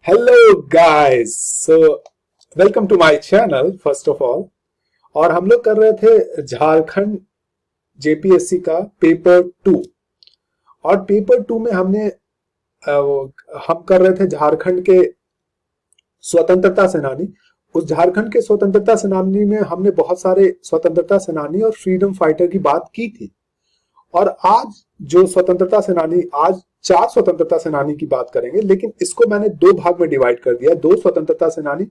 Hello guys, so welcome to my channel first of all. और हम लोग कर रहे थे झारखंड जेपीएससी का पेपर टू। और पेपर टू में हम कर रहे थे झारखंड के स्वतंत्रता सेनानी। उस झारखंड के स्वतंत्रता सेनानी में हमने बहुत सारे स्वतंत्रता सेनानी और फ्रीडम फाइटर की बात की थी। और आज जो स्वतंत्रता सेनानी, आज चार स्वतंत्रता सेनानी की बात करेंगे, लेकिन इसको मैंने दो भाग में डिवाइड कर दिया। दो स्वतंत्रता सेनानी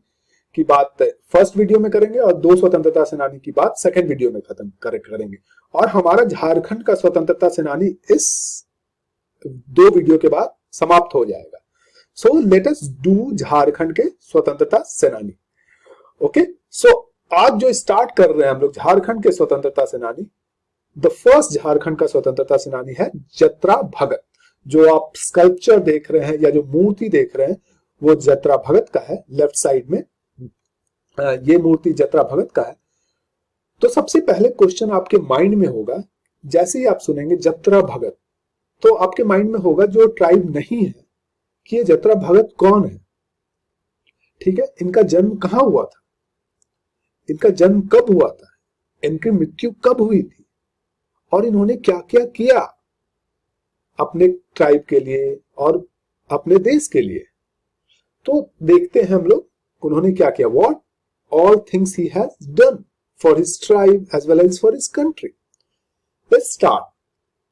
की बात फर्स्ट वीडियो में करेंगे और दो स्वतंत्रता सेनानी की बात सेकंड वीडियो में करेंगे। और हमारा झारखंड का स्वतंत्रता सेनानी इस दो वीडियो के बाद समाप्त हो जाएगा। So let us do Jharkhand के स्वतंत्रता सेनानी। ओके, सो आज जो स्टार्ट कर रहे हैं हम लोग झारखंड के स्वतंत्रता सेनानी, द फर्स्ट झारखंड का स्वतंत्रता सेनानी है जत्रा भगत। जो आप स्कल्पचर देख रहे हैं या जो मूर्ति देख रहे हैं वो जत्रा भगत का है। लेफ्ट साइड में ये मूर्ति जत्रा भगत का है। तो सबसे पहले क्वेश्चन आपके माइंड में होगा, जैसे ही आप सुनेंगे जत्रा भगत, तो आपके माइंड में होगा जो ट्राइब नहीं है कि ये जत्रा भगत कौन है। ठीक है, इनका जन्म कहां हुआ था, इनका जन्म कब हुआ था, इनकी मृत्यु कब हुई थी, और इन्होंने क्या क्या किया अपने ट्राइब के लिए और अपने देश के लिए। तो देखते हैं हम लोग उन्होंने क्या किया। What all things he has done for his tribe as well as for his country. Let's start.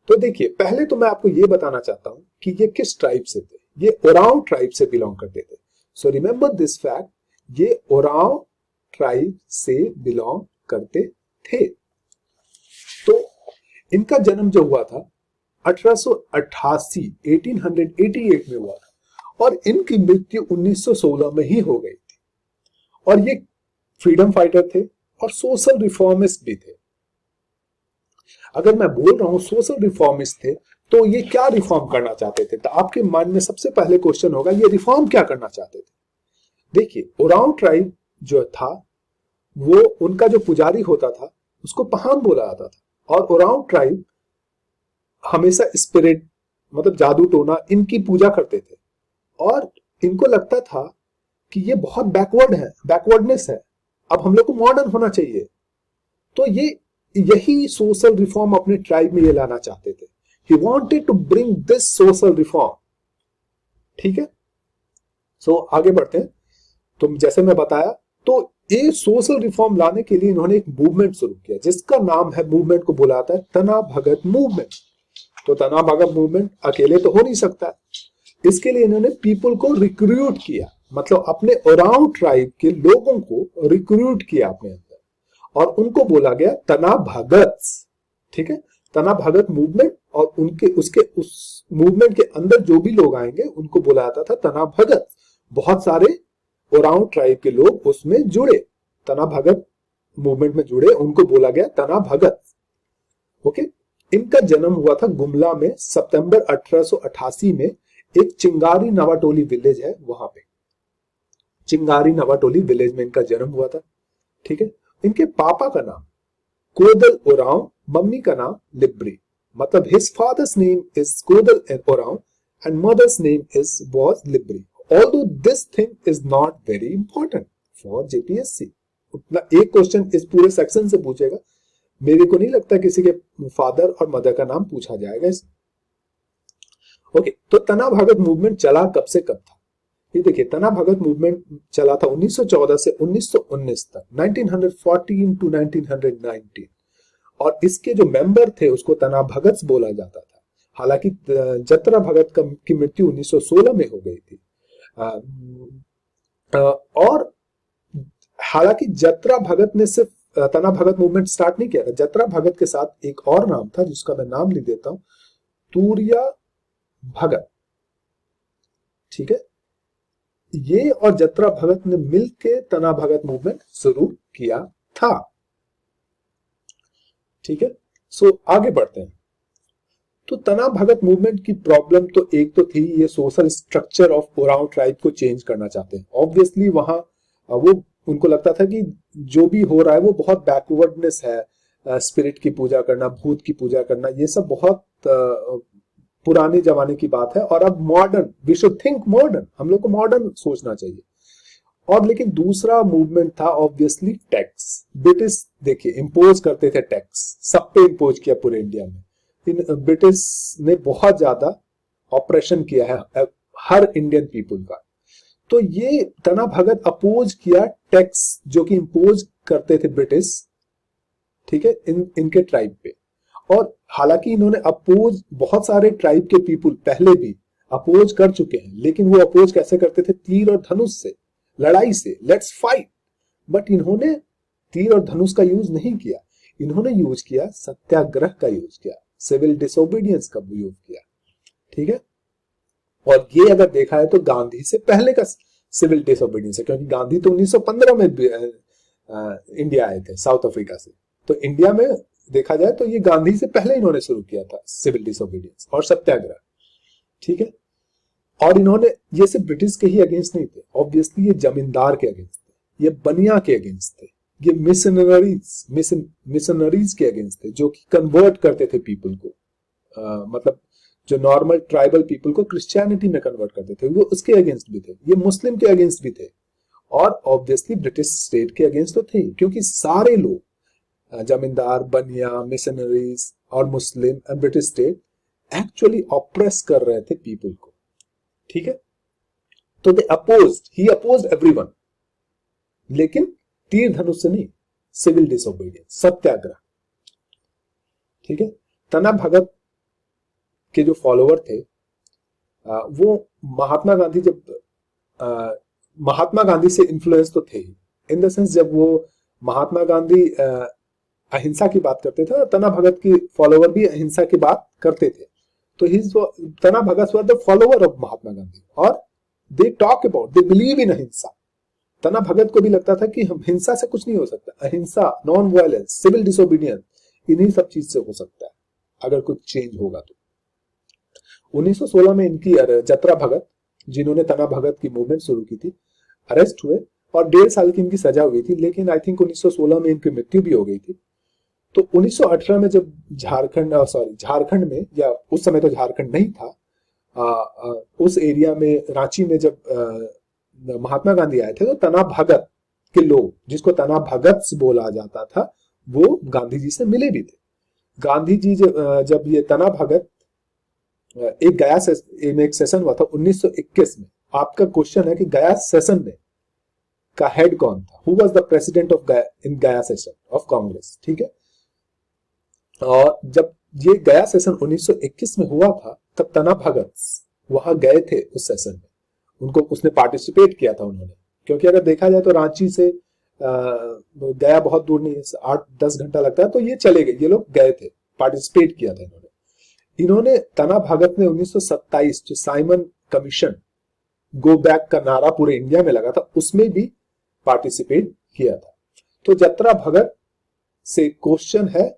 तो देखिए, पहले तो मैं आपको ये बताना चाहता हूं कि ये किस ट्राइब से थे। ये ओरांव ट्राइब से बिलोंग करते थे। सो रिमेंबर दिस फैक्ट, ये ओरांव ट्राइब से बिलोंग करते थे। तो इनका जन्म जो हुआ था 1888 1888 में हुआ था और इनकी मृत्यु 1916 में ही हो गई थी। और ये फ्रीडम फाइटर थे और सोशल रिफॉर्मिस्ट भी थे। अगर मैं बोल रहा हूं सोशल रिफॉर्मिस्ट थे, तो ये क्या रिफॉर्म करना चाहते थे? तो आपके मन में सबसे पहले क्वेश्चन होगा, ये रिफॉर्म क्या करना चाहते थे? देखिए, ओरांव ट्राइब जो था वो, उनका जो पुजारी होता था उसको पहान बोला जाता था। और ओरांव ट्राइब हमेशा स्पिरिट, मतलब जादू टोना, इनकी पूजा करते थे। और इनको लगता था कि ये बहुत बैकवर्डनेस है, अब हम लोग को मॉडर्न होना चाहिए। तो ये यही सोशल रिफॉर्म अपने ट्राइब में ये लाना चाहते थे। He wanted to bring this social reform. ठीक है, सो आगे बढ़ते हैं। तो जैसे मैं बताया, तो ये सोशल रिफॉर्म लाने के लिए इन्होंने एक मूवमेंट शुरू किया जिसका नाम है, मूवमेंट को बुलाता है तना भगत मूवमेंट। तो तना भगत मूवमेंट अकेले तो हो नहीं सकता, इसके लिए इन्होंने पीपल को रिक्रूट किया, मतलब अपने ओरांव ट्राइब के लोगों को रिक्रूट किया अपने अंदर, और उनको बोला गया तना भगत। ठीक है, तना भगत मूवमेंट। और उनके उस मूवमेंट के अंदर जो भी लोग आएंगे उनको बोला जाता था तना भगत। बहुत सारे ओरांव ट्राइब के लोग उसमें जुड़े, तना भगत मूवमेंट में जुड़े, उनको बोला गया तना भगत। ओके, इनका जन्म हुआ था गुमला में सितंबर 1888 में। एक चिंगारी नवाटोली विलेज है, वहां पे चिंगारी नवाटोली विलेज में इनका जन्म हुआ था। ठीक है, इनके पापा का नाम कोदल ओरांव, मम्मी का नाम लिब्री। मतलब his father's name is Kodal Oraon and mother's name is was Libri. Although this thing is not very important for JPSC. उतना एक क्वेश्चन इस पूरे सेक्शन से पूछेगा, मेरे को नहीं लगता किसी के फादर और मदर का नाम पूछा जाएगा इस। ओके, तो तना भगत मूवमेंट चला कब से कब था? ये देखिए, तना भगत मूवमेंट चला था 1914 से 1919 तक, 1914 टू 1919। और इसके जो मेंबर थे उसको तना भगत बोला जाता था। हालांकि जत्रा भगत की मृत्यु 1916 में हो गई थी। और हालांकि जत्रा भगत ने सिर्फ तना भगत मूवमेंट स्टार्ट नहीं किया था। जत्रा भगत के साथ एक और नाम था जिसका मैं नाम लिख देता हूं, तूरिया भगत। ठीक है, ये और जत्रा भगत ने मिलकर तना भगत मूवमेंट शुरू किया था। ठीक है, सो आगे बढ़ते हैं। तो तना भगत मूवमेंट की प्रॉब्लम तो एक तो थी, ये social structure of Oram tribe को चेंज करना चाहते हैं। ऑब्वियसली वहां वो, उनको लगता था कि जो भी हो रहा है वो बहुत बैकवर्डनेस है। स्पिरिट की पूजा करना, भूत की पूजा करना, ये सब बहुत पुराने जमाने की बात है, और अब modern, we should think modern, हम लोग को मॉडर्न सोचना चाहिए। और लेकिन दूसरा मूवमेंट था ऑब्वियसली टैक्स। ब्रिटिश देखिए इंपोज करते थे टैक्स, सब पे इंपोज किया पूरे इंडिया में। इन ब्रिटिश ने बहुत ज्यादा ऑपरेशन किया है हर इंडियन पीपुल का। तो ये तना भगत अपोज किया टैक्स जो कि इंपोज करते थे ब्रिटिश, ठीक है, इनके ट्राइब पे। और हालांकि इन्होंने अपोज, बहुत सारे ट्राइब के पीपुल पहले भी अपोज कर चुके हैं, लेकिन वो अपोज कैसे करते थे? तीर और धनुष से, लड़ाई से, लेट्स फाइट। बट इन्होंने तीर और धनुष का यूज नहीं किया, इन्होंने यूज किया सत्याग्रह का यूज किया, सिविल डिसोबीडियंस का यूज किया, ठीक है। और ये अगर देखा है तो गांधी से पहले का सिविल डिसोबीडियंस है, क्योंकि गांधी तो 1915 में इंडिया आए थे साउथ अफ्रीका से। तो इंडिया में देखा जाए तो ये गांधी से पहले इन्होंने शुरू किया था सिविल डिसोबीडियंस और सत्याग्रह, ठीक है। और इन्होंने, ये सिर्फ ब्रिटिश के ही अगेंस्ट नहीं थे, ऑब्वियसली ये जमींदार के अगेंस्ट थे, ये बनिया के अगेंस्ट थे, ये मिशनरीज के अगेंस्ट थे, जो कि कन्वर्ट करते थे पीपल को, मतलब जो नॉर्मल ट्राइबल पीपल को क्रिश्चियनिटी में कन्वर्ट करते थे, वो उसके अगेंस्ट भी थे। ये मुस्लिम के अगेंस्ट भी थे, और ऑब्वियसली ब्रिटिश स्टेट के अगेंस्ट तो थे, क्योंकि सारे लोग, जमींदार, बनिया, मिशनरीज और Muslim and British state actually oppress कर रहे थे पीपल को, ठीक है। तो दे अपोज्ड, ही अपोज्ड एवरीवन, लेकिन तीर धनुष से नहीं, सिविल डिसोबीडियंस, सत्याग्रह, ठीक है। तना भगत के जो फॉलोवर थे वो महात्मा गांधी, जब महात्मा गांधी से इन्फ्लुएंस तो थे ही, इन द सेंस जब वो महात्मा गांधी अहिंसा की बात करते थे, और तना भगत की फॉलोवर भी अहिंसा की बात करते थे। तो तना भगत were the follower of Mahatma Gandhi, और they talk about, they believe in अहिंसा। तना भगत को भी लगता था कि हम हिंसा से कुछ नहीं हो सकता, अहिंसा, नॉन वायलेंस, सिविल डिसोबीडियंस, इन्हीं सब चीज से हो सकता है अगर कुछ चेंज होगा तो। 1916 में इनकी जत्रा भगत, जिन्होंने तना भगत की मूवमेंट शुरू की थी, अरेस्ट हुए और 1.5 साल की इनकी सजा हुई थी, लेकिन आई थिंक 1916 में इनकी मृत्यु भी हो गई थी। तो 1918 में जब झारखंड में, या उस समय तो झारखंड नहीं था, उस एरिया में, रांची में जब महात्मा गांधी आए थे, तो तना भगत के लोग, जिसको तना भगत बोला जाता था, वो गांधी जी से मिले भी थे। गांधी जी जब ये तना भगत, एक गया में एक सेशन हुआ था 1921 में। आपका क्वेश्चन है कि गया सेशन में का हेड कौन था? Who was the president of in Gaya session of Congress, ठीक है। और जब ये गया सेशन 1921 में हुआ था, तब तना भगत वहां गए थे उस सेशन में, उनको, उसने पार्टिसिपेट किया था उन्होंने, क्योंकि अगर देखा जाए तो रांची से गया बहुत दूर नहीं है, 8-10 घंटा लगता है, तो ये चले गए, ये लोग गए थे, पार्टिसिपेट किया था इन्होंने। तना भगत ने 1927 जो साइमन कमीशन, गो बैक का नारा पूरे इंडिया में लगा था, उसमें भी पार्टिसिपेट किया था। तो जत्रा भगत से क्वेश्चन है,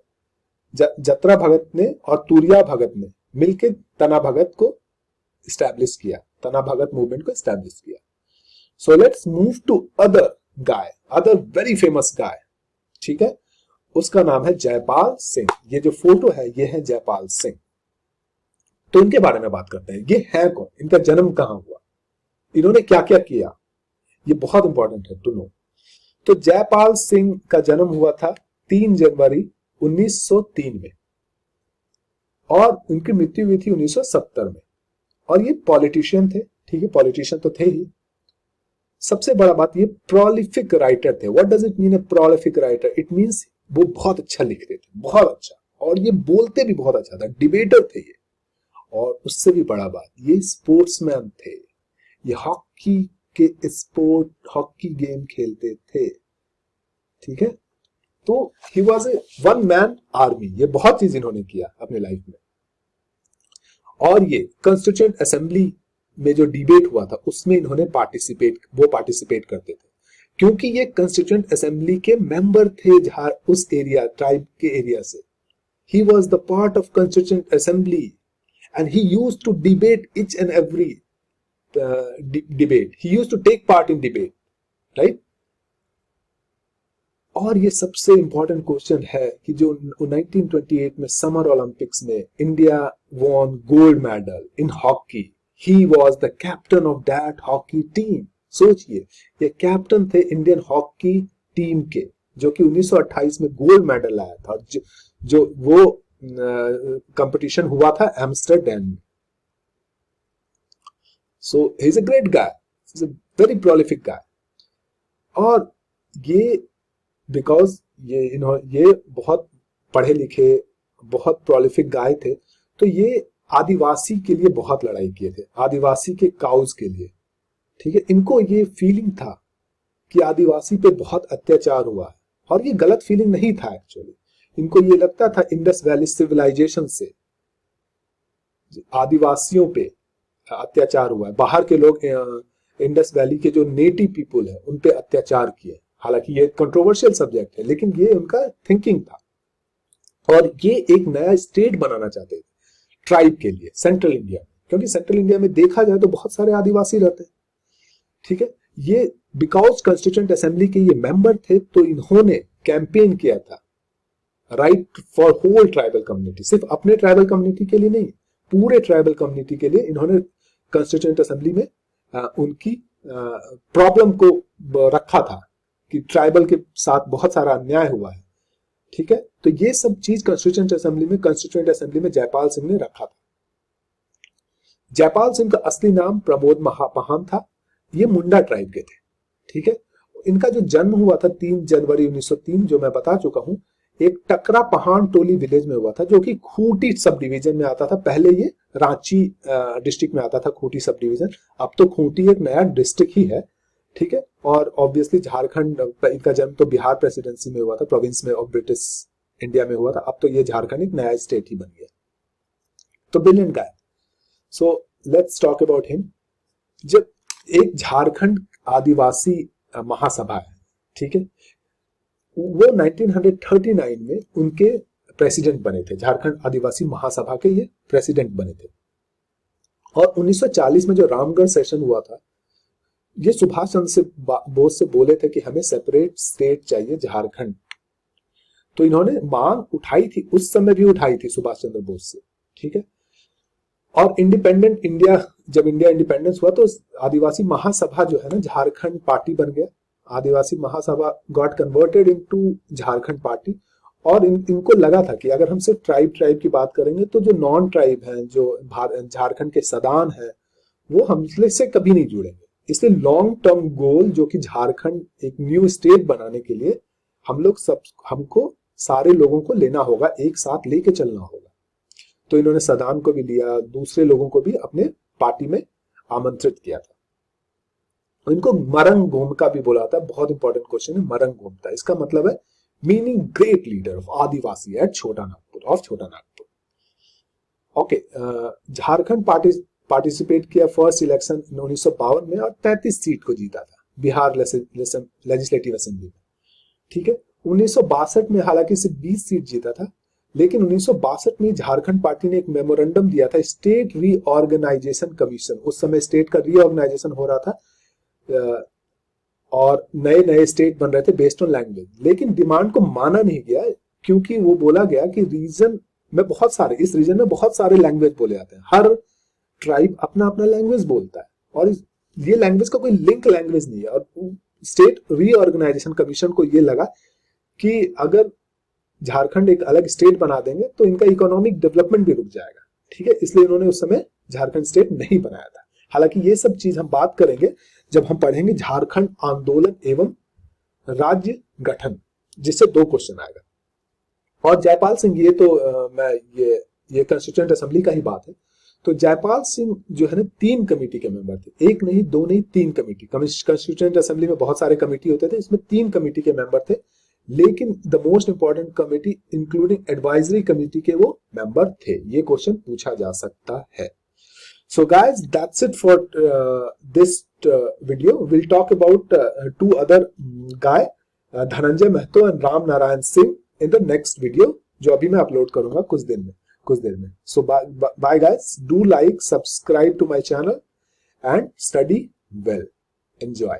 जत्रा भगत ने और तुरिया भगत ने मिलकर तना भगत को स्टैब्लिश किया, तना भगत मूवमेंट को स्टैब्लिश किया। So let's move to other guy, other very famous guy, ठीक है। उसका नाम है जयपाल सिंह। ये जो फोटो है, ये है जयपाल सिंह। तो इनके बारे में बात करते हैं। ये है कौन, इनका जन्म कहां हुआ, इन्होंने क्या क्या किया, ये बहुत इंपॉर्टेंट है टू नो। तो जयपाल सिंह का जन्म हुआ था 3 जनवरी 1903 में, और उनकी मृत्यु हुई थी 1970 में। और ये पॉलिटिशियन थे, ठीक है, पॉलिटिशियन तो थे ही। सबसे बड़ा बात, ये प्रोलिफिक राइटर थे। What does it mean A prolific writer? It means वो बहुत अच्छा लिखते थे, बहुत अच्छा, और ये बोलते भी बहुत अच्छा था, डिबेटर थे ये। और उससे भी बड़ा बात, ये स्पोर्ट्समैन थे, ये हॉकी हॉकी गेम खेलते थे, ठीक है। तो he was a one man army. ये बहुत चीज इन्होंने किया अपने लाइफ में। और ये कॉन्स्टिट्यूएंट असेंबली में जो डिबेट हुआ था, उसमें इन्होंने पार्टिसिपेट करते थे, क्योंकि ये कॉन्स्टिट्यूएंट असेंबली के मेंबर थे उस एरिया, ट्राइब के एरिया से। He was the part of constituent assembly and he used to debate each and every debate. He used to take part in debate, right? और ये सबसे इंपॉर्टेंट क्वेश्चन है कि जो 1928 में समर ओलंपिक्स में India won gold medal in hockey, he was the captain of that hockey team. सोचिए, ये कैप्टन थे इंडियन हॉकी टीम के, जो कि 1928 में गोल्ड मेडल लाया था, जो वो कंपटीशन हुआ था एम्स्टरडैम में। So he is a great guy, he is a very prolific guy. और ये बिकॉज ये बहुत पढ़े लिखे, बहुत प्रोलिफिक गाय थे, तो ये आदिवासी के लिए बहुत लड़ाई किए थे, आदिवासी के काउज के लिए। ठीक है, इनको ये फीलिंग था कि आदिवासी पे बहुत अत्याचार हुआ है, और ये गलत फीलिंग नहीं था एक्चुअली। इनको ये लगता था इंडस वैली सिविलाइजेशन से आदिवासियों पे अत्याचार हुआ है, बाहर के लोग इंडस वैली के जो नेटिव पीपुल है उन पे अत्याचार किए। हालांकि ये कंट्रोवर्शियल सब्जेक्ट है, लेकिन ये उनका थिंकिंग था। और ये एक नया स्टेट बनाना चाहते थे ट्राइब के लिए सेंट्रल इंडिया में, क्योंकि सेंट्रल इंडिया में देखा जाए तो बहुत सारे आदिवासी रहते हैं। ठीक है, ये बिकॉज कॉन्स्टिट्यूएंट असेंबली के ये मेंबर थे, तो इन्होंने कैंपेन किया था right for whole tribal community, सिर्फ अपने ट्राइबल कम्युनिटी के लिए नहीं, पूरे ट्राइबल कम्युनिटी के लिए इन्होंने कॉन्स्टिट्यूएंट असेंबली में उनकी प्रॉब्लम को रखा था कि ट्राइबल के साथ बहुत सारा अन्याय हुआ है। ठीक है, तो ये सब चीज कॉन्स्टिट्यूएंट असेंबली में जयपाल सिंह ने रखा था। जयपाल सिंह का असली नाम प्रमोद महापान था, ये मुंडा ट्राइब के थे। ठीक है, इनका जो जन्म हुआ था 3 जनवरी 1903, जो मैं बता चुका हूं, एक टकरा पहाड़ टोली विलेज में हुआ था, जो कि खूंटी सब डिवीजन में आता था। पहले ये रांची डिस्ट्रिक्ट में आता था, खूंटी सब डिवीजन। अब तो खूंटी एक नया डिस्ट्रिक्ट ही है। ठीक है, और ऑब्वियसली झारखंड, इनका जन्म तो बिहार प्रेसिडेंसी में हुआ था, प्रोविंस में ऑफ ब्रिटिश इंडिया में हुआ था। अब तो ये झारखंड एक नया स्टेट ही बन गया। तो brilliant guy. So let's talk about him. जब एक झारखंड आदिवासी महासभा है, ठीक है, वो 1939 में उनके प्रेसिडेंट बने थे, झारखंड आदिवासी महासभा के ये प्रेसिडेंट बने थे। और 1940 में जो रामगढ़ सेशन हुआ था, ये सुभाष चंद्र बोस से बोले थे कि हमें सेपरेट स्टेट चाहिए झारखंड। तो इन्होंने मांग उठाई थी, उस समय भी उठाई थी सुभाष चंद्र बोस से। ठीक है, और इंडिपेंडेंट इंडिया, जब इंडिया इंडिपेंडेंस हुआ तो आदिवासी महासभा जो है ना, झारखंड पार्टी बन गया। Adivasi Mahasabha got converted into Jharkhand party. और इनको लगा था कि अगर हम सिर्फ ट्राइब की बात करेंगे तो जो नॉन ट्राइब हैं, जो झारखंड के सदान है, वो हमसे कभी नहीं जुड़ेंगे। इसलिए लॉन्ग टर्म गोल, जो कि झारखंड एक न्यू स्टेट बनाने के लिए हमको सारे लोगों को लेना होगा, एक साथ लेके चलना होगा। तो इन्होंने सदान को भी लिया, दूसरे लोगों को भी अपने पार्टी में आमंत्रित किया था। इनको मरंग घोमका भी बोला था। बहुत इंपॉर्टेंट क्वेश्चन है, मरंग घोमका इसका मतलब है meaning great leader of Adivasi at Chota Nagpur. Okay, Jharkhand participate किया फर्स्ट इलेक्शन 1952 में और 33 सीट को जीता था बिहार लेजिस्लेटिव असेंबली में। ठीक है, 1962 में हालांकि सिर्फ 20 सीट जीता था, लेकिन 1962 में झारखंड पार्टी ने एक मेमोरेंडम दिया था, स्टेट रीऑर्गेनाइजेशन कमीशन। उस समय स्टेट का रीऑर्गेनाइजेशन हो रहा था और नए नए स्टेट बन रहे थे बेस्ड ऑन लैंग्वेज, लेकिन डिमांड को माना नहीं गया, क्योंकि वो बोला गया कि इस रीजन में बहुत सारे लैंग्वेज बोले जाते हैं, हर ट्राइब अपना अपना लैंग्वेज बोलता है, और ये लैंग्वेज का कोई लिंक लैंग्वेज नहीं है। और स्टेट रीऑर्गेनाइजेशन कमीशन को ये लगा कि अगर झारखंड एक अलग स्टेट बना देंगे तो इनका इकोनॉमिक डेवलपमेंट भी रुक जाएगा। ठीक है, इसलिए इन्होंने उस समय झारखंड स्टेट नहीं बनाया था। हालांकि ये सब चीज हम बात करेंगे जब हम पढ़ेंगे झारखंड आंदोलन एवं राज्य गठन, जिससे 2 क्वेश्चन आएगा। और जयपाल सिंह, ये तो ये कॉन्स्टिट्यूएंट असेंबली का ही बात है। तो जयपाल सिंह जो है ना, 3 कमेटी के मेंबर थे, 1 नहीं 2 नहीं 3 कमेटी। कॉन्स्टिट्यूएंट असेंबली में बहुत सारे कमेटी होते थे, इसमें 3 कमेटी के मेंबर थे, लेकिन the most important committee including advisory committee के वो मेंबर थे। ये क्वेश्चन पूछा जा सकता है। So guys, that's it for this video. We'll talk about 2 other guy, Dhananjay Mahato and Ram Narayan Singh in the next video, जो अभी मैं अपलोड करूंगा कुछ देर में। So bye guys. Do like, subscribe to my channel and study well. Enjoy.